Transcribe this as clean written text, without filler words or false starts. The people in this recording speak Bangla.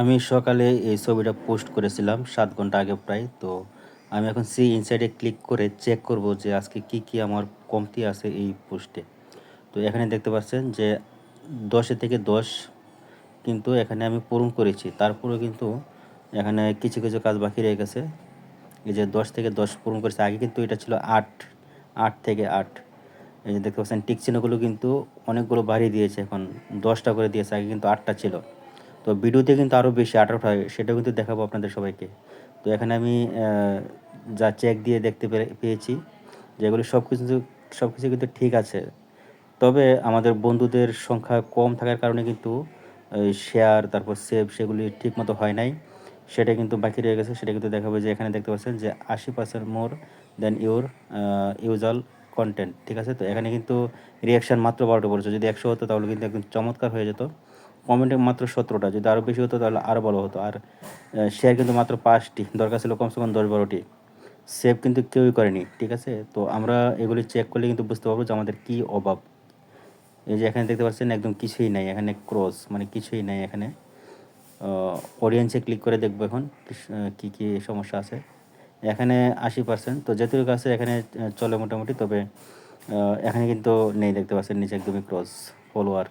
আমি সকালে এই ছবিটা পোস্ট করেছিলাম ৭ ঘন্টা আগে প্রায়। তো আমি এখন সি ইনসাইডে ক্লিক করে চেক করব যে আজকে কি আমার কমতি আছে এই পোস্টে। তো এখানে দেখতে পাচ্ছেন যে ১০ এ থেকে ১০ কিন্তু এখানে আমি পূরণ করেছি। তারপরেও কিন্তু এখানে কিছু কাজ বাকি রয়ে গেছে। এই যে ১০ থেকে ১০ পূরণ করেছি। আগে কিন্তু এটা ছিল ৮, ৮ থেকে ৮। এই যে দেখতে পাচ্ছেন টিক চিহ্নগুলো কিন্তু অনেকগুলো বাড়িয়ে দিয়েছে, এখন ১০টা করে দিয়েছে। আগে কিন্তু ৮টা ছিল। তো ভিডিওতে কিন্তু আরও বেশি 18টা হয়, সেটাও কিন্তু দেখাবো আপনাদের সবাইকে। তো এখানে আমি যা চেক দিয়ে দেখতে পেয়েছি যে এগুলো সব কিছু কিন্তু ঠিক আছে। তবে আমাদের বন্ধুদের সংখ্যা কম থাকার কারণে কিন্তু শেয়ার তারপর সেভ সেগুলি ঠিকমতো হয় নাই। সেটা কিন্তু বাকি রয়ে গেছে। সেটা কিন্তু দেখাবো যে এখানে দেখতে পাচ্ছেন যে 80% মোর দেন ইউর ইউজুয়াল কনটেন্ট। ঠিক আছে? তো এখানে কিন্তু রিঅ্যাকশন মাত্র 12টা পড়েছে। যদি 100 হতো তাহলে কিন্তু একদম চমৎকার হয়ে যেত। কমেন্টে মাত্র 17টা, যদি আরও বেশি হতো তাহলে আরও ভালো হতো। আর শেয়ার কিন্তু মাত্র 5টি, দরকার ছিল কমসে কম 10-12টি। সেভ কিন্তু কেউই করেনি। ঠিক আছে? তো আমরা এগুলি চেক করলে কিন্তু বুঝতে পারবো যে আমাদের কী অভাব। এই যে এখানে দেখতে পাচ্ছেন একদম কিছুই নাই, এখানে ক্রস মানে কিছুই নাই এখানে। অডিয়েন্সে ক্লিক করে দেখবো এখন কী সমস্যা আছে। এখানে 80%, তো যেটুকু আছে এখানে চলে মোটামুটি। তবে এখানে কিন্তু নেই, দেখতে পাচ্ছেন নিচে একদমই ক্রস ফলোয়ার।